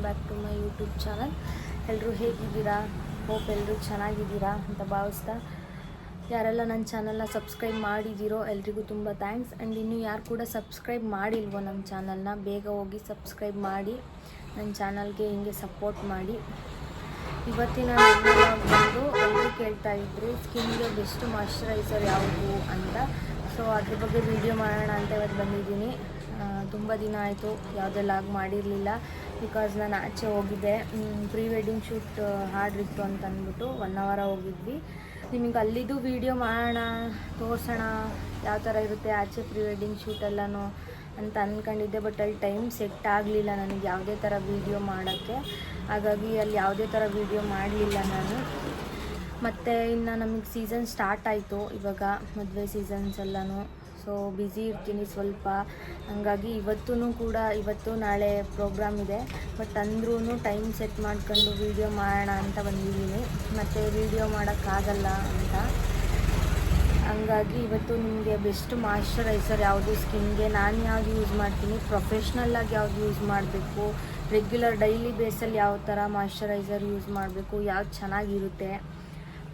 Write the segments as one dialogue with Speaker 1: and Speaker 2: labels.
Speaker 1: Back to my YouTube channel. ಎಲ್ಲರೂ ಹೇಗಿದ್ದೀರಾ? Hope ಎಲ್ಲರೂ ಚೆನ್ನಾಗಿದ್ದೀರಾ ಅಂತ ಭಾವಿಸ್ತಾ, ಯಾರೆಲ್ಲ ನನ್ನ ಚಾನಲ್ನ ಸಬ್ಸ್ಕ್ರೈಬ್ ಮಾಡಿದ್ದೀರೋ ಎಲ್ರಿಗೂ ತುಂಬ ಥ್ಯಾಂಕ್ಸ್. ಆ್ಯಂಡ್ ಇನ್ನೂ ಯಾರು ಕೂಡ ಸಬ್ಸ್ಕ್ರೈಬ್ ಮಾಡಿಲ್ವೋ ನಮ್ಮ ಚಾನಲ್ನ, ಬೇಗ ಹೋಗಿ ಸಬ್ಸ್ಕ್ರೈಬ್ ಮಾಡಿ ನನ್ನ ಚಾನಲ್ಗೆ ಹಿಂಗೆ ಸಪೋರ್ಟ್ ಮಾಡಿ. ಇವತ್ತಿನ ವ್ಲಾಗ್ ಬಂದು ಎಲ್ಲರೂ ಕೇಳ್ತಾ ಇದ್ರು ಸ್ಕಿನ್ಗೆ ಬೆಸ್ಟ್ ಮಾಯ್ಶ್ಚರೈಸರ್ ಯಾವುದು ಅಂತ. ಸೊ ಅದ್ರ ಬಗ್ಗೆ ವಿಡಿಯೋ ಮಾಡೋಣ ಅಂತ ಇವತ್ತು ಬಂದಿದ್ದೀನಿ. ತುಂಬ ದಿನ ಆಯಿತು ಯಾವುದೇ ಲಾಗ್ ಮಾಡಿರಲಿಲ್ಲ, ಬಿಕಾಸ್ ನಾನು ಆಚೆ ಹೋಗಿದ್ದೆ. ಪ್ರೀ ವೆಡ್ಡಿಂಗ್ ಶೂಟ್ ಹಾಡಿತ್ತು ಅಂತ ಅಂದ್ಬಿಟ್ಟು 1 ಅವರ್ ಹೋಗಿದ್ವಿ. ನಿಮಗೆ ಅಲ್ಲಿದ್ದು ವೀಡಿಯೋ ಮಾಡೋಣ, ತೋರಿಸೋಣ ಯಾವ ಥರ ಇರುತ್ತೆ ಆಚೆ ಪ್ರೀ ವೆಡ್ಡಿಂಗ್ ಶೂಟ್ ಎಲ್ಲನೂ ಅಂತ ಅಂದ್ಕೊಂಡಿದ್ದೆ. ಬಟ್ ಅಲ್ಲಿ ಟೈಮ್ ಸೆಟ್ ಆಗಲಿಲ್ಲ ನನಗೆ ಯಾವುದೇ ಥರ ವೀಡಿಯೋ ಮಾಡೋಕ್ಕೆ. ಹಾಗಾಗಿ ಅಲ್ಲಿ ಯಾವುದೇ ಥರ ವೀಡಿಯೋ ಮಾಡಲಿಲ್ಲ ನಾನು. ಮತ್ತು ಇನ್ನು ನಮಗೆ ಸೀಸನ್ ಸ್ಟಾರ್ಟ್ ಆಯಿತು, ಇವಾಗ ಮದುವೆ ಸೀಸನ್ಸ್ ಎಲ್ಲನೂ. ಸೊ ಬ್ಯುಸಿ ಇರ್ತೀನಿ ಸ್ವಲ್ಪ, ಹಂಗಾಗಿ ಇವತ್ತು ನಾಳೆ ಪ್ರೋಗ್ರಾಮ್ ಇದೆ. ಬಟ್ ಅಂದ್ರೂ ಟೈಮ್ ಸೆಟ್ ಮಾಡ್ಕೊಂಡು ವೀಡಿಯೋ ಮಾಡೋಣ ಅಂತ ಬಂದಿದ್ದೀನಿ. ಮತ್ತು ವೀಡಿಯೋ ಮಾಡೋಕ್ಕಾಗಲ್ಲ ಅಂತ, ಹಂಗಾಗಿ ಇವತ್ತು ನಿಮಗೆ ಬೆಸ್ಟ್ ಮಾಯ್ಶ್ಚರೈಸರ್ ಯಾವುದು ಸ್ಕಿನ್ಗೆ, ನಾನು ಯಾವುದು ಯೂಸ್ ಮಾಡ್ತೀನಿ, ಪ್ರೊಫೆಷ್ನಲ್ಲಾಗಿ ಯಾವುದು ಯೂಸ್ ಮಾಡಬೇಕು, ರೆಗ್ಯುಲರ್ ಡೈಲಿ ಬೇಸಲ್ಲಿ ಯಾವ ಥರ ಮಾಯ್ಶ್ಚರೈಸರ್ ಯೂಸ್ ಮಾಡಬೇಕು, ಯಾವ್ದು ಚೆನ್ನಾಗಿರುತ್ತೆ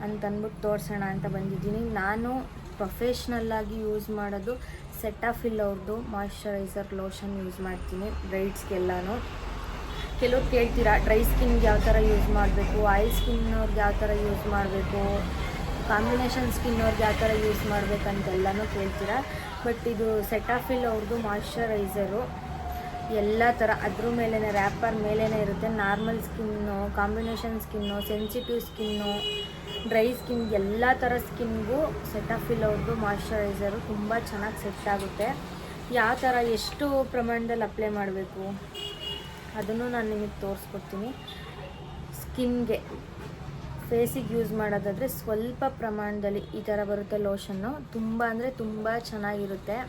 Speaker 1: ಅಂತಂದ್ಬಿಟ್ಟು ತೋರಿಸೋಣ ಅಂತ ಬಂದಿದ್ದೀನಿ. ನಾನು ಪ್ರೊಫೆಷ್ನಲ್ಲಾಗಿ ಯೂಸ್ ಮಾಡೋದು ಸೆಟಾಫಿಲ್ ಅವ್ರದ್ದು ಮಾಯ್ಶ್ಚರೈಸರ್ ಲೋಷನ್ ಯೂಸ್ ಮಾಡ್ತೀನಿ ಬ್ರೈಡ್ಸ್ಗೆಲ್ಲನೂ. ಕೆಲವ್ರು ಕೇಳ್ತೀರಾ ಡ್ರೈ ಸ್ಕಿನ್ಗೆ ಯಾವ ಥರ ಯೂಸ್ ಮಾಡಬೇಕು, ಆಯಿಲ್ ಸ್ಕಿನ್ನವ್ರಿಗೆ ಯಾವ ಥರ ಯೂಸ್ ಮಾಡಬೇಕು, ಕಾಂಬಿನೇಷನ್ ಸ್ಕಿನ್ನವ್ರಿಗೆ ಯಾವ ಥರ ಯೂಸ್ ಮಾಡಬೇಕಂತೆಲ್ಲನೂ ಕೇಳ್ತೀರಾ. ಬಟ್ ಇದು ಸೆಟಾಫಿಲ್ ಅವ್ರದ್ದು ಮಾಯ್ಶ್ಚರೈಸರು ಎಲ್ಲ ಥರ ಅದ್ರ ಮೇಲೇ ರ್ಯಾಪರ್ ಮೇಲೇ ಇರುತ್ತೆ. Normal skin, combination skin, sensitive skin, dry skin, ಎಲ್ಲ ಥರ ಸ್ಕಿನ್ಗೂ ಸೆಟಾಫಿಲ್ ಅವ್ರದ್ದು ಮಾಯ್ಶ್ಚರೈಸರು ತುಂಬ ಚೆನ್ನಾಗಿ ಸೆಟ್ ಆಗುತ್ತೆ. ಯಾವ ಥರ ಎಷ್ಟು ಪ್ರಮಾಣದಲ್ಲಿ ಅಪ್ಲೈ ಮಾಡಬೇಕು ಅದನ್ನು ನಾನು ನಿಮಗೆ ತೋರಿಸ್ಕೊಡ್ತೀನಿ. ಸ್ಕಿನ್ಗೆ ಫೇಸಿಗೆ ಯೂಸ್ ಮಾಡೋದಾದರೆ ಸ್ವಲ್ಪ ಪ್ರಮಾಣದಲ್ಲಿ ಈ ಥರ ಬರುತ್ತೆ ಲೋಷನ್ನು. ತುಂಬ ಅಂದರೆ ತುಂಬ ಚೆನ್ನಾಗಿರುತ್ತೆ.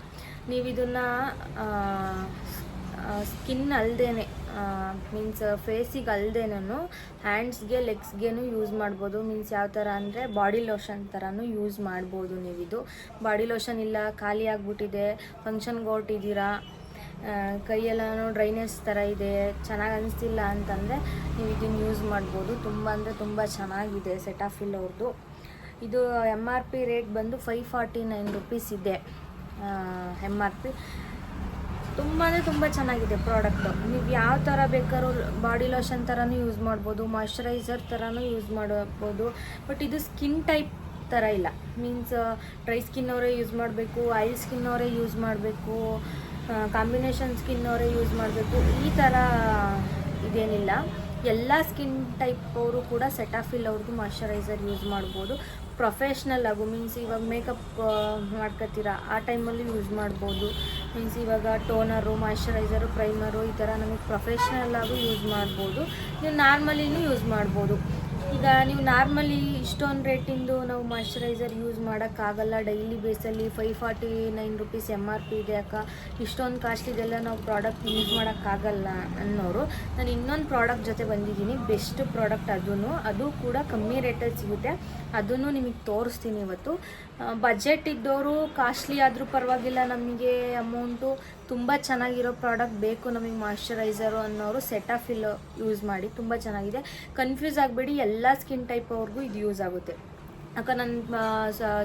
Speaker 1: ನೀವು ಇದನ್ನು ಸ್ಕಿನ್ ಅಲ್ಲದೇನೆ, ಮೀನ್ಸ್ ಫೇಸಿಗೆ ಅಲ್ಲದೇನೂ ಹ್ಯಾಂಡ್ಸ್ಗೆ ಲೆಗ್ಸ್ಗೇನು ಯೂಸ್ ಮಾಡ್ಬೋದು. ಮೀನ್ಸ್ ಯಾವ ಥರ ಅಂದರೆ ಬಾಡಿ ಲೋಷನ್ ಥರನೂ ಯೂಸ್ ಮಾಡ್ಬೋದು. ನೀವಿದು ಬಾಡಿ ಲೋಷನ್ ಇಲ್ಲ, ಖಾಲಿ ಆಗಿಬಿಟ್ಟಿದೆ, ಫಂಕ್ಷನ್ಗೆ ಹೊರಟಿದ್ದೀರಾ, ಕೈಯೆಲ್ಲನೂ ಡ್ರೈನೆಸ್ ಥರ ಇದೆ, ಚೆನ್ನಾಗಿ ಅನಿಸ್ತಿಲ್ಲ ಅಂತಂದರೆ ನೀವು ಇದನ್ನು ಯೂಸ್ ಮಾಡ್ಬೋದು. ತುಂಬ ಅಂದರೆ ತುಂಬ ಚೆನ್ನಾಗಿದೆ ಸೆಟಾಫಿಲ್ ಅವ್ರದ್ದು. ಇದು MRP ರೇಟ್ ಬಂದು 549 ರುಪೀಸ್ ಇದೆ MRP. ತುಂಬ ಅಂದರೆ ತುಂಬ ಚೆನ್ನಾಗಿದೆ ಪ್ರಾಡಕ್ಟು. ನೀವು ಯಾವ ಥರ ಬೇಕಾದ್ರೂ ಬಾಡಿ ಲೋಷನ್ ಥರನೂ ಯೂಸ್ ಮಾಡ್ಬೋದು, ಮಾಯ್ಶ್ಚರೈಸರ್ ಥರನೂ ಯೂಸ್ ಮಾಡ್ಬೋದು. ಬಟ್ ಇದು ಸ್ಕಿನ್ ಟೈಪ್ ಥರ ಇಲ್ಲ. ಮೀನ್ಸ್ ಡ್ರೈ ಸ್ಕಿನ್ನವರೇ ಯೂಸ್ ಮಾಡಬೇಕು, ಆಯಿಲ್ ಸ್ಕಿನ್ನವರೇ ಯೂಸ್ ಮಾಡಬೇಕು, ಕಾಂಬಿನೇಷನ್ ಸ್ಕಿನ್ನವರೇ ಯೂಸ್ ಮಾಡಬೇಕು, ಈ ಥರ ಇದೇನಿಲ್ಲ. ಎಲ್ಲ ಸ್ಕಿನ್ ಟೈಪ್ ಅವರು ಕೂಡ ಸೆಟಾಫಿಲ್ ಅವ್ರದ್ದು ಮಾಯ್ಶ್ಚರೈಸರ್ ಯೂಸ್ ಮಾಡ್ಬೋದು. ಪ್ರೊಫೆಷ್ನಲ್ ಆಗು, ಮೀನ್ಸ್ ಇವಾಗ ಮೇಕಪ್ ಮಾಡ್ಕೊತೀರಾ ಆ ಟೈಮಲ್ಲಿ ಯೂಸ್ ಮಾಡ್ಬೋದು. ಮೀನ್ಸ್ ಇವಾಗ ಟೋನರು, ಮಾಯ್ಶ್ಚರೈಸರು, ಪ್ರೈಮರು ಈ ಥರ ನಮಗೆ ಪ್ರೊಫೆಷ್ನಲ್ಲಾಗೂ ಯೂಸ್ ಮಾಡ್ಬೋದು. ನೀವು ನಾರ್ಮಲಿನೂ ಯೂಸ್ ಮಾಡ್ಬೋದು. ಈಗ ನೀವು ನಾರ್ಮಲಿ ಇಷ್ಟೊಂದು ರೇಟಿಂದು ನಾವು ಮಾಯ್ಶ್ಚರೈಸರ್ ಯೂಸ್ ಮಾಡೋಕ್ಕಾಗಲ್ಲ ಡೈಲಿ ಬೇಸಲ್ಲಿ, 549 ರುಪೀಸ್ MRP ಇದೆ ಅಕ್ಕ, ಇಷ್ಟೊಂದು ಕಾಸ್ಟ್ಲಿದೆಲ್ಲ ನಾವು ಪ್ರಾಡಕ್ಟ್ ಯೂಸ್ ಮಾಡೋಕ್ಕಾಗಲ್ಲ ಅನ್ನೋರು, ನಾನು ಇನ್ನೊಂದು ಪ್ರಾಡಕ್ಟ್ ಜೊತೆ ಬಂದಿದ್ದೀನಿ. ಬೆಸ್ಟ್ ಪ್ರಾಡಕ್ಟ್ ಅದು ಕೂಡ ಕಮ್ಮಿ ರೇಟಲ್ಲಿ ಸಿಗುತ್ತೆ. ಅದನ್ನು ನಿಮಗೆ ತೋರಿಸ್ತೀನಿ ಇವತ್ತು. ಬಜೆಟ್ ಇದ್ದವರು, ಕಾಸ್ಟ್ಲಿ ಆದರೂ ಪರವಾಗಿಲ್ಲ, ನಮಗೆ ಅಮೌಂಟು ತುಂಬ ಚೆನ್ನಾಗಿರೋ ಪ್ರಾಡಕ್ಟ್ ಬೇಕು ನಮಗೆ ಮಾಯ್ಶ್ಚರೈಸರು ಅನ್ನೋರು ಸೆಟಾಫಿಲ್ ಯೂಸ್ ಮಾಡಿ, ತುಂಬ ಚೆನ್ನಾಗಿದೆ. ಕನ್ಫ್ಯೂಸ್ ಆಗಬೇಡಿ, ಎಲ್ಲ ಸ್ಕಿನ್ ಟೈಪ್ ಅವ್ರಿಗೂ ಇದು ಯೂಸ್ ಆಗುತ್ತೆ. ಯಾಕೆ ನನ್ನ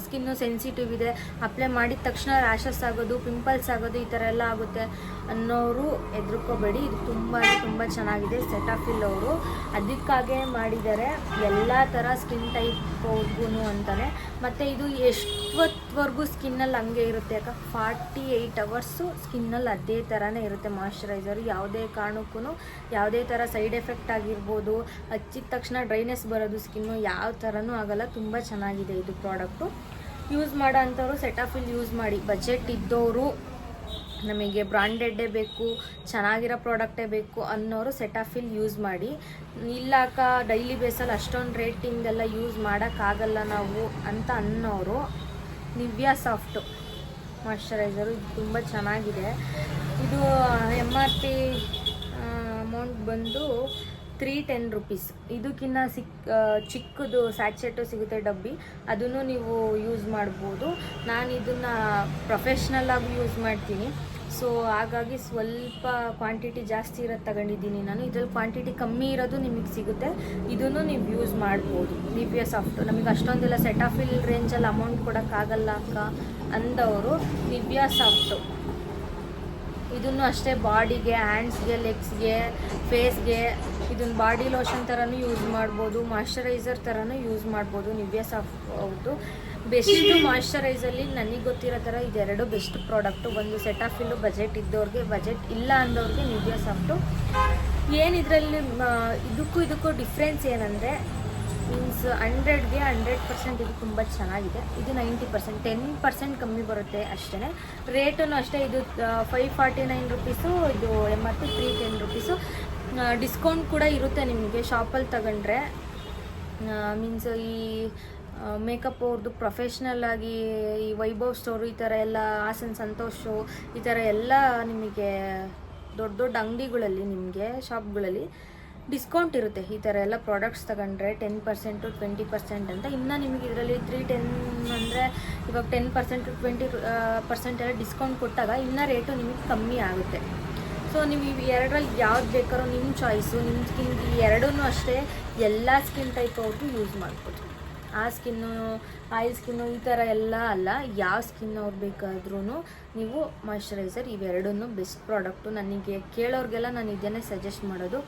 Speaker 1: ಸ್ಕಿನ್ನು ಸೆನ್ಸಿಟಿವ್ ಇದೆ, ಅಪ್ಲೈ ಮಾಡಿದ ತಕ್ಷಣ ರ್ಯಾಷಸ್ ಆಗೋದು, ಪಿಂಪಲ್ಸ್ ಆಗೋದು ಈ ಥರ ಎಲ್ಲ ಆಗುತ್ತೆ ಅನ್ನೋರು ಹೆದರ್ಕೋಬೇಡಿ. ಇದು ತುಂಬ ಚೆನ್ನಾಗಿದೆ ಸೆಟಾಫಿಲ್ ಅವರು. ಅದಕ್ಕಾಗೇ ಮಾಡಿದ್ದಾರೆ, ಎಲ್ಲ ಥರ ಸ್ಕಿನ್ ಟೈಪ್ ಅವ್ರಿಗೂ ಅಂತಲೇ. ಮತ್ತು ಇದು ಎಷ್ಟೊತ್ತವರೆಗೂ ಸ್ಕಿನ್ನಲ್ಲಿ ಹಂಗೆ ಇರುತ್ತೆ ಯಾಕೆ, 48 ಅವರ್ಸು ಸ್ಕಿನ್ನಲ್ಲಿ ಅದೇ ಥರನೇ ಇರುತ್ತೆ ಮಾಯ್ಶ್ಚರೈಸರು. ಯಾವುದೇ ಕಾರಣಕ್ಕೂ ಯಾವುದೇ ಥರ ಸೈಡ್ ಎಫೆಕ್ಟ್ ಆಗಿರ್ಬೋದು, ಹಚ್ಚಿದ ತಕ್ಷಣ ಡ್ರೈನೆಸ್ ಬರೋದು ಸ್ಕಿನ್ನು ಯಾವ ಥರನೂ ಆಗಲ್ಲ. ತುಂಬ ಚೆನ್ನಾಗಿದೆ ಇದು ಪ್ರಾಡಕ್ಟು. ಯೂಸ್ ಮಾಡೋ ಅಂಥವ್ರು ಸೆಟಾಫಿಲ್ ಯೂಸ್ ಮಾಡಿ. ಬಜೆಟ್ ಇದ್ದವರು, ನಮಗೆ ಬ್ರಾಂಡೆಡ್ಡೇ ಬೇಕು, ಚೆನ್ನಾಗಿರೋ ಪ್ರಾಡಕ್ಟೇ ಬೇಕು ಅನ್ನೋರು ಸೆಟಾಫಿಲ್ ಯೂಸ್ ಮಾಡಿ. ಇಲ್ಲಾಕ ಡೈಲಿ ಬೇಸಲ್ಲಿ ಅಷ್ಟೊಂದು ರೇಟಿಂದೆಲ್ಲ ಯೂಸ್ ಮಾಡೋಕ್ಕಾಗಲ್ಲ ನಾವು ಅಂತ ಅನ್ನೋರು ನಿವ್ಯಾ ಸಾಫ್ಟು ಮಾಯ್ಶ್ಚರೈಸರು ಇದು ತುಂಬ ಚೆನ್ನಾಗಿದೆ. ಇದು MRP ಅಮೌಂಟ್ ಬಂದು 310 ರುಪೀಸ್. ಇದಕ್ಕಿಂತ ಚಿಕ್ಕದು ಸ್ಯಾಚೆಟು ಸಿಗುತ್ತೆ ಡಬ್ಬಿ, ಅದನ್ನು ನೀವು ಯೂಸ್ ಮಾಡ್ಬೋದು. ನಾನು ಇದನ್ನು ಪ್ರೊಫೆಷ್ನಲ್ಲಾಗಿ ಯೂಸ್ ಮಾಡ್ತೀನಿ. ಸೊ ಹಾಗಾಗಿ ಸ್ವಲ್ಪ ಕ್ವಾಂಟಿಟಿ ಜಾಸ್ತಿ ಇರೋದು ತಗೊಂಡಿದ್ದೀನಿ ನಾನು. ಇದರಲ್ಲಿ ಕ್ವಾಂಟಿಟಿ ಕಮ್ಮಿ ಇರೋದು ನಿಮಗೆ ಸಿಗುತ್ತೆ, ಇದನ್ನು ನೀವು ಯೂಸ್ ಮಾಡ್ಬೋದು. ನಿವ್ಯಾ ಸಾಫ್ಟ್ ನಮಗೆ ಅಷ್ಟೊಂದೆಲ್ಲ ಸೆಟಾಫಿಲ್ ರೇಂಜಲ್ಲಿ ಅಮೌಂಟ್ ಕೊಡೋಕ್ಕಾಗಲ್ಲ ಅಕ್ಕ ಅಂದವರು ನಿವ್ಯಾ ಸಾಫ್ಟು ಇದನ್ನು ಅಷ್ಟೇ ಬಾಡಿಗೆ, ಹ್ಯಾಂಡ್ಸ್ಗೆ, ಲೆಗ್ಸ್ಗೆ, ಫೇಸ್ಗೆ ಇದನ್ನು ಬಾಡಿ ಲೋಷನ್ ಥರನೂ ಯೂಸ್ ಮಾಡ್ಬೋದು, ಮಾಯ್ಶ್ಚರೈಸರ್ ಥರನೂ ಯೂಸ್ ಮಾಡ್ಬೋದು. ನಿವ್ಯಾ ಸಾಫ್ಟ್ ಹೌದು ಬೆಸ್ಟ್ ಮಾಯ್ಶ್ಚರೈಸಲ್ಲಿ ನನಗೆ ಗೊತ್ತಿರೋ ಥರ ಇದೆರಡು ಬೆಸ್ಟ್ ಪ್ರಾಡಕ್ಟು. ಒಂದು ಸೆಟಾಫಿಲ್ಲು ಬಜೆಟ್ ಇದ್ದವ್ರಿಗೆ, ಬಜೆಟ್ ಇಲ್ಲ ಅಂದವ್ರಿಗೆ ನಿವ್ಯಾ ಸಾಫ್ಟು. ಏನಿದ್ರಲ್ಲಿ ಇದಕ್ಕೂ ಡಿಫ್ರೆನ್ಸ್ ಏನಂದರೆ ಮೀನ್ಸ್ 100ಗೆ 100% ಇದು ತುಂಬ ಚೆನ್ನಾಗಿದೆ. ಇದು 90%, 10% ಕಮ್ಮಿ ಬರುತ್ತೆ ಅಷ್ಟೇ. ರೇಟೂ ಅಷ್ಟೇ. ಇದು 549 ರುಪೀಸು, ಇದು MRP 310 ರುಪೀಸು. ಡಿಸ್ಕೌಂಟ್ ಕೂಡ ಇರುತ್ತೆ ನಿಮಗೆ ಶಾಪಲ್ಲಿ ತಗೊಂಡ್ರೆ. ಮೀನ್ಸ್ ಈ ಮೇಕಪ್ ಅವ್ರದ್ದು ಪ್ರೊಫೆಷ್ನಲ್ ಆಗಿ ಈ ವೈಭವ್ ಸ್ಟೋರು ಈ ಥರ ಎಲ್ಲ, ಹಾಸನ್ ಸಂತೋಷು ಈ ಥರ ಎಲ್ಲ ನಿಮಗೆ ದೊಡ್ಡ ದೊಡ್ಡ ಅಂಗಡಿಗಳಲ್ಲಿ ನಿಮಗೆ ಶಾಪ್ಗಳಲ್ಲಿ ಡಿಸ್ಕೌಂಟ್ ಇರುತ್ತೆ. ಈ ಥರ ಎಲ್ಲ ಪ್ರಾಡಕ್ಟ್ಸ್ ತಗೊಂಡ್ರೆ 10% 20% ಅಂತ. ಇನ್ನು ನಿಮಗೆ ಇದರಲ್ಲಿ 310 ಅಂದರೆ ಇವಾಗ 10% 20% ಎಲ್ಲ ಡಿಸ್ಕೌಂಟ್ ಕೊಟ್ಟಾಗ ಇನ್ನೂ ರೇಟು ನಿಮಗೆ ಕಮ್ಮಿ ಆಗುತ್ತೆ. ಸೊ ನೀವು ಇವು ಎರಡರಲ್ಲಿ ಯಾವ್ದು ಬೇಕಾದ್ರೂ ನಿಮ್ಮ ಚಾಯ್ಸು. ನಿಮ್ಮ ಸ್ಕಿನ್ಗೆ ಈ ಎರಡೂ ಅಷ್ಟೇ ಎಲ್ಲ ಸ್ಕಿನ್ ಟೈಪ್ ಅವ್ರಿಗೂ ಯೂಸ್ ಮಾಡ್ಬೋದು. ಆ ಸ್ಕಿನ್ನು, ಆಯಿಲ್ ಸ್ಕಿನ್ನು ಈ ಥರ ಎಲ್ಲ ಅಲ್ಲ, ಯಾವ ಸ್ಕಿನ್ ಅವ್ರು ಬೇಕಾದ್ರೂ ನೀವು ಮಾಯ್ಶ್ಚರೈಸರ್ ಇವೆರಡೂ ಬೆಸ್ಟ್ ಪ್ರಾಡಕ್ಟು. ನನಗೆ ಕೇಳೋರಿಗೆಲ್ಲ ನಾನು ಇದನ್ನೇ ಸಜೆಸ್ಟ್ ಮಾಡೋದು.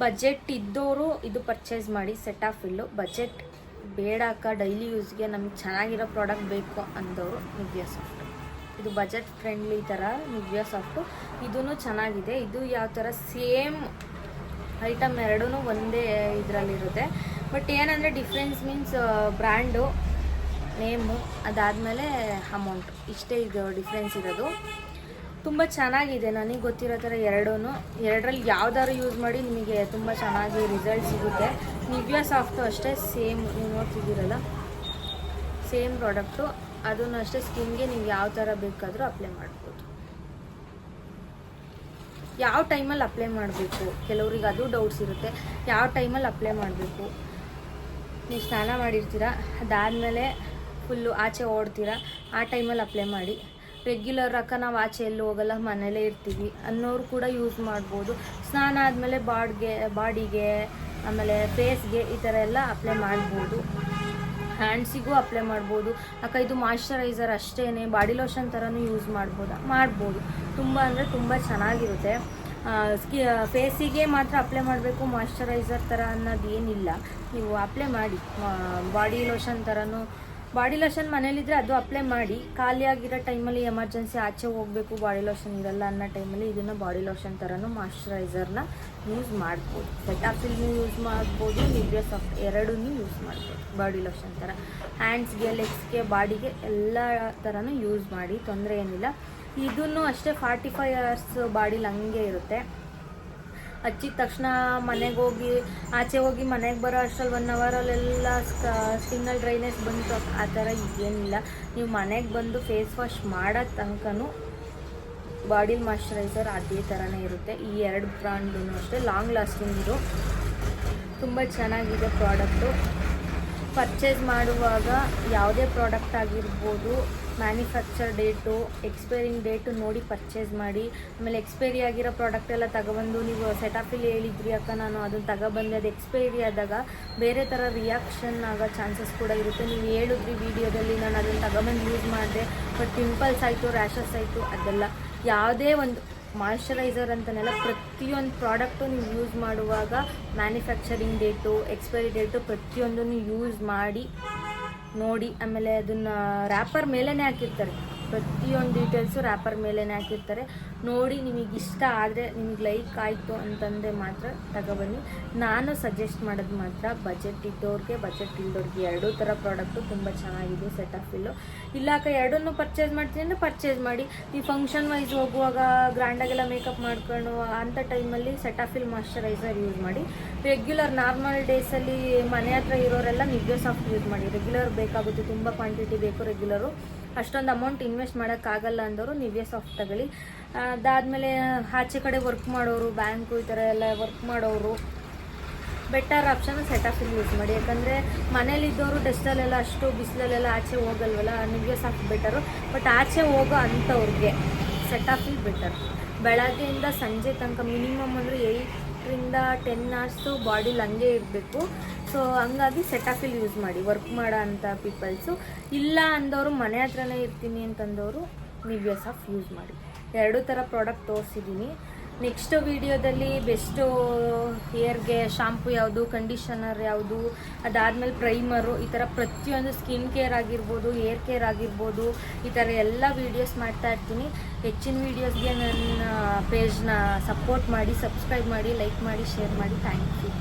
Speaker 1: ಬಜೆಟ್ ಇದ್ದವರು ಇದು ಪರ್ಚೇಸ್ ಮಾಡಿ ಸೆಟಾಫಿಲ್ಲು. ಬಜೆಟ್ ಬೇಡ ಅಕ್ಕ ಡೈಲಿ ಯೂಸ್ಗೆ ನಮಗೆ ಚೆನ್ನಾಗಿರೋ ಪ್ರಾಡಕ್ಟ್ ಬೇಕು ಅಂದವರು ನಿವ್ಯಾ ಸಾಫ್ಟ್. ಇದು ಬಜೆಟ್ ಫ್ರೆಂಡ್ಲಿ ಥರ ನಿವ್ಯಾ ಸಾಫ್ಟು. ಇದೂ ಚೆನ್ನಾಗಿದೆ. ಇದು ಯಾವ ಥರ ಸೇಮ್ ಐಟಮ್ ಎರಡೂ ಒಂದೇ ಇದರಲ್ಲಿರುತ್ತೆ. ಬಟ್ ಏನಂದರೆ ಡಿಫ್ರೆನ್ಸ್ ಮೀನ್ಸ್ ಬ್ರ್ಯಾಂಡು ನೇಮು, ಅದಾದಮೇಲೆ ಅಮೌಂಟು, ಇಷ್ಟೇ ಇದು ಡಿಫ್ರೆನ್ಸ್ ಇರೋದು. ತುಂಬ ಚೆನ್ನಾಗಿದೆ ನನಗೆ ಗೊತ್ತಿರೋ ಥರ ಎರಡರಲ್ಲಿ ಯಾವ್ದಾದ್ರು ಯೂಸ್ ಮಾಡಿ ನಿಮಗೆ ತುಂಬ ಚೆನ್ನಾಗಿ ರಿಸಲ್ಟ್ ಸಿಗುತ್ತೆ. ನಿವ್ಯಾ ಸಾಫ್ಟು ಅಷ್ಟೇ ಸೇಮ್, ನೀವು ನೋಡ್ತಿದ್ದೀರಲ್ಲ ಸೇಮ್ ಪ್ರಾಡಕ್ಟು. ಅದನ್ನು ಅಷ್ಟೇ ಸ್ಕಿನ್ಗೆ ನೀವು ಯಾವ ಥರ ಬೇಕಾದರೂ ಅಪ್ಲೈ ಮಾಡ್ಬೋದು. ಯಾವ ಟೈಮಲ್ಲಿ ಅಪ್ಲೈ ಮಾಡಬೇಕು, ಕೆಲವ್ರಿಗೆ ಅದು ಡೌಟ್ಸ್ ಇರುತ್ತೆ. ಯಾವ ಟೈಮಲ್ಲಿ ಅಪ್ಲೈ ಮಾಡಬೇಕು, ನೀವು ಸ್ನಾನ ಮಾಡಿರ್ತೀರ, ಅದಾದಮೇಲೆ ಫುಲ್ಲು ಆಚೆ ಓಡ್ತೀರ, ಆ ಟೈಮಲ್ಲಿ ಅಪ್ಲೈ ಮಾಡಿ. ರೆಗ್ಯುಲರ್ ಅಕ್ಕ ನಾವು ಆಚೆ ಎಲ್ಲೂ ಹೋಗಲ್ಲ, ಮನೇಲೇ ಇರ್ತೀವಿ ಅನ್ನೋರು ಕೂಡ ಯೂಸ್ ಮಾಡ್ಬೋದು. ಸ್ನಾನ ಆದಮೇಲೆ ಬಾಡಿಗೆ ಆಮೇಲೆ ಫೇಸ್ಗೆ ಈ ಥರ ಎಲ್ಲ ಅಪ್ಲೈ ಮಾಡ್ಬೋದು. ಹ್ಯಾಂಡ್ಸಿಗೂ ಅಪ್ಲೈ ಮಾಡ್ಬೋದು. ಅಕ್ಕ ಇದು ಮಾಯ್ಶ್ಚರೈಸರ್ ಅಷ್ಟೇ, ಬಾಡಿ ಲೋಷನ್ ಥರನೂ ಯೂಸ್ ಮಾಡ್ಬೋದು. ತುಂಬ ಅಂದರೆ ತುಂಬ ಚೆನ್ನಾಗಿರುತ್ತೆ. ಫೇಸಿಗೆ ಮಾತ್ರ ಅಪ್ಲೈ ಮಾಡಬೇಕು ಮಾಯ್ಶ್ಚರೈಸರ್ ಥರ ಅನ್ನೋದು ಏನಿಲ್ಲ. ನೀವು ಅಪ್ಲೈ ಮಾಡಿ ಬಾಡಿ ಲೋಷನ್ ಥರನೂ. ಬಾಡಿ ಲೋಷನ್ ಮನೇಲಿದ್ದರೆ ಅದು ಅಪ್ಲೈ ಮಾಡಿ. ಖಾಲಿಯಾಗಿರೋ ಟೈಮಲ್ಲಿ ಎಮರ್ಜೆನ್ಸಿ ಆಚೆ ಹೋಗಬೇಕು, ಬಾಡಿ ಲೋಷನ್ ಇರಲ್ಲ ಅನ್ನೋ ಟೈಮಲ್ಲಿ ಇದನ್ನು ಬಾಡಿ ಲೋಷನ್ ಥರನೂ ಮಾಯ್ಶ್ಚರೈಸರ್ನ ಯೂಸ್ ಮಾಡ್ಬೋದು. ಸೆಟಾಫಿಲ್ನೂ ಯೂಸ್ ಮಾಡ್ಬೋದು, ನಿವ್ಯಾ ಸಾಫ್ಟ್ ಎರಡೂ ಯೂಸ್ ಮಾಡ್ಬೋದು ಬಾಡಿ ಲೋಷನ್ ಥರ. ಹ್ಯಾಂಡ್ಸ್ಗೆ, ಲೆಗ್ಸ್ಗೆ, ಬಾಡಿಗೆ ಎಲ್ಲ ಥರನೂ ಯೂಸ್ ಮಾಡಿ, ತೊಂದರೆ ಏನಿಲ್ಲ. ಇದನ್ನು ಅಷ್ಟೇ 45 hours ಬಾಡಿಲಿ ಹಂಗೆ ಇರುತ್ತೆ. ಹಚ್ಚಿದ ತಕ್ಷಣ ಆಚೆ ಹೋಗಿ ಮನೆಗೆ ಬರೋ ಅಷ್ಟರಲ್ಲಿ 1 ಅವರಲ್ಲೆಲ್ಲ ಸ್ಕಿನ್ನಲ್ಲಿ ಡ್ರೈನೆಸ್ ಬಂತು ಆ ಥರ ಏನಿಲ್ಲ. ನೀವು ಮನೆಗೆ ಬಂದು ಫೇಸ್ ವಾಶ್ ಮಾಡೋ ತನಕನೂ ಬಾಡಿ ಮಾಯ್ಶ್ಚರೈಸರ್ ಅದೇ ಥರನೇ ಇರುತ್ತೆ. ಈ ಎರಡು ಬ್ರ್ಯಾಂಡೂ ಅಷ್ಟೇ ಲಾಂಗ್ ಲಾಸ್ಟಿಂಗ್ ಇದು. ತುಂಬ ಚೆನ್ನಾಗಿದೆ ಪ್ರಾಡಕ್ಟು. ಪರ್ಚೇಸ್ ಮಾಡುವಾಗ ಯಾವುದೇ ಪ್ರಾಡಕ್ಟ್ ಆಗಿರ್ಬೋದು ಮ್ಯಾನುಫ್ಯಾಕ್ಚರ್ ಡೇಟು, ಎಕ್ಸ್ಪೈರಿಂಗ್ ಡೇಟು ನೋಡಿ ಪರ್ಚೇಸ್ ಮಾಡಿ. ಆಮೇಲೆ ಎಕ್ಸ್ಪೈರಿ ಆಗಿರೋ ಪ್ರಾಡಕ್ಟ್ ಎಲ್ಲ ತಗೊಬಂದು, ನೀವು ಸೆಟಾಫಿಲ್ ಹೇಳಿದ್ರಿ ಅಕ್ಕ ನಾನು ಅದನ್ನು ತಗೊಬಂದೆ, ಅದು ಎಕ್ಸ್ಪೈರಿ ಆದಾಗ ಬೇರೆ ಥರ ರಿಯಾಕ್ಷನ್ ಆಗೋ ಚಾನ್ಸಸ್ ಕೂಡ ಇರುತ್ತೆ. ನೀವು ಹೇಳಿದ್ರಿ ವಿಡಿಯೋದಲ್ಲಿ ನಾನು ಅದನ್ನು ತಗೊಬಂದು ಯೂಸ್ ಮಾಡಿದೆ, ಬಟ್ ಪಿಂಪಲ್ಸ್ ಆಯಿತು, ರ್ಯಾಷಸ್ ಆಯಿತು. ಅದೆಲ್ಲ ಯಾವುದೇ ಒಂದು ಮಾಯ್ಶ್ಚರೈಸರ್ ಅಂತನೆಲ್ಲ ಪ್ರತಿಯೊಂದು ಪ್ರಾಡಕ್ಟು ನೀವು ಯೂಸ್ ಮಾಡುವಾಗ ಮ್ಯಾನುಫ್ಯಾಕ್ಚರಿಂಗ್ ಡೇಟು, ಎಕ್ಸ್ಪೈರಿ ಡೇಟು ಪ್ರತಿಯೊಂದನ್ನು ಯೂಸ್ ಮಾಡಿ ನೋಡಿ. ಆಮೇಲೆ ಅದನ್ನು ರ್ಯಾಪರ್ ಮೇಲೇ ಹಾಕಿರ್ತಾರೆ, ಪ್ರತಿಯೊಂದು ಡೀಟೇಲ್ಸು ರ್ಯಾಪರ್ ಮೇಲೇ ಹಾಕಿರ್ತಾರೆ. ನೋಡಿ ನಿಮಗೆ ಇಷ್ಟ ಆದರೆ, ನಿಮಗೆ ಲೈಕ್ ಆಯಿತು ಅಂತಂದರೆ ಮಾತ್ರ ತಗೊಬನ್ನಿ. ನಾನು ಸಜೆಸ್ಟ್ ಮಾಡೋದು ಮಾತ್ರ ಬಜೆಟ್ ಇದ್ದವ್ರಿಗೆ, ಬಜೆಟ್ ಇಲ್ದವ್ರಿಗೆ ಎರಡೂ ಥರ ಪ್ರಾಡಕ್ಟು ತುಂಬ ಚೆನ್ನಾಗಿದೆ ಸೆಟಾಫಿಲ್ಲು. ಇಲ್ಲಾಕ ಎರಡನ್ನೂ ಪರ್ಚೇಸ್ ಮಾಡ್ತೀನಿ ಅಂದರೆ ಪರ್ಚೇಸ್ ಮಾಡಿ. ನೀವು ಫಂಕ್ಷನ್ ವೈಸ್ ಹೋಗುವಾಗ ಗ್ರ್ಯಾಂಡಾಗೆಲ್ಲ ಮೇಕಪ್ ಮಾಡ್ಕೊಂಡು ಅಂಥ ಟೈಮಲ್ಲಿ ಸೆಟಾಫಿಲ್ ಮಾಯ್ಶ್ಚರೈಸರ್ ಯೂಸ್ ಮಾಡಿ. ರೆಗ್ಯುಲರ್ ನಾರ್ಮಲ್ ಡೇಸಲ್ಲಿ ಮನೆ ಹತ್ರ ಇರೋರೆಲ್ಲ ನಿವ್ಯಾ ಸಾಫ್ಟ್ ಯೂಸ್ ಮಾಡಿ. ರೆಗ್ಯುಲರ್ ಬೇಕಾಗುತ್ತೆ, ತುಂಬ ಕ್ವಾಂಟಿಟಿ ಬೇಕು ರೆಗ್ಯುಲರು, ಅಷ್ಟೊಂದು ಅಮೌಂಟ್ ಇನ್ವೆಸ್ಟ್ ಮಾಡೋಕ್ಕಾಗಲ್ಲ ಅಂದವರು ನಿವ್ಯಾ ಸಾಫ್ಟ್ ತಗೊಳ್ಳಿ. ಅದಾದಮೇಲೆ ಆಚೆ ಕಡೆ ವರ್ಕ್ ಮಾಡೋರು, ಬ್ಯಾಂಕು ಈ ಥರ ಎಲ್ಲ ವರ್ಕ್ ಮಾಡೋರು ಬೆಟರ್ ಆಪ್ಷನ್ ಸೆಟಾಫಿಲ್ ಯೂಸ್ ಮಾಡಿ. ಯಾಕಂದರೆ ಮನೇಲಿದ್ದವರು ಡಸ್ಟಲ್ಲೆಲ್ಲ ಅಷ್ಟು ಬಿಸಿಲಲ್ಲೆಲ್ಲ ಆಚೆ ಹೋಗಲ್ವಲ್ಲ, ನಿವ್ಯಾ ಸಾಫ್ಟ್ ಬೆಟರು. ಬಟ್ ಆಚೆ ಹೋಗೋ ಅಂಥವ್ರಿಗೆ ಸೆಟಾಫಿಲ್ ಬೆಟರ್. ಬೆಳಗ್ಗೆಯಿಂದ ಸಂಜೆ ತನಕ ಮಿನಿಮಮ್ ಅಂದರೆ 8ರಿಂದ 10 ಅವರ್ಸು ಬಾಡಿಲಿ ಹಂಗೆ ಇರಬೇಕು. ಸೊ ಹಂಗಾಗಿ ಸೆಟಾಫಿಲ್ ಯೂಸ್ ಮಾಡಿ ವರ್ಕ್ ಮಾಡೋ ಅಂಥ ಪೀಪಲ್ಸು. ಇಲ್ಲ ಅಂದವರು ಮನೆ ಹತ್ರನೇ ಇರ್ತೀನಿ ಅಂತಂದವರು ನಿವ್ಯ ಸಾಫ್ ಯೂಸ್ ಮಾಡಿ. 2 ಥರ ಪ್ರಾಡಕ್ಟ್ ತೋರಿಸಿದ್ದೀನಿ. ನೆಕ್ಸ್ಟ್ ವಿಡಿಯೋದಲ್ಲಿ ಬೆಸ್ಟು ಹೇರ್ಗೆ ಶಾಂಪು ಯಾವುದು, ಕಂಡೀಷನರ್ ಯಾವುದು, ಅದಾದಮೇಲೆ ಪ್ರೈಮರು, ಈ ಥರ ಪ್ರತಿಯೊಂದು ಸ್ಕಿನ್ ಕೇರ್ ಆಗಿರ್ಬೋದು, ಹೇರ್ ಕೇರ್ ಆಗಿರ್ಬೋದು, ಈ ಥರ ಎಲ್ಲ ವೀಡಿಯೋಸ್ ಮಾಡ್ತಾ ಇರ್ತೀನಿ. ಹೆಚ್ಚಿನ ವೀಡಿಯೋಸ್ಗೆ ನನ್ನ ಪೇಜ್ನ ಸಪೋರ್ಟ್ ಮಾಡಿ, ಸಬ್ಸ್ಕ್ರೈಬ್ ಮಾಡಿ, ಲೈಕ್ ಮಾಡಿ, ಶೇರ್ ಮಾಡಿ. Thank you.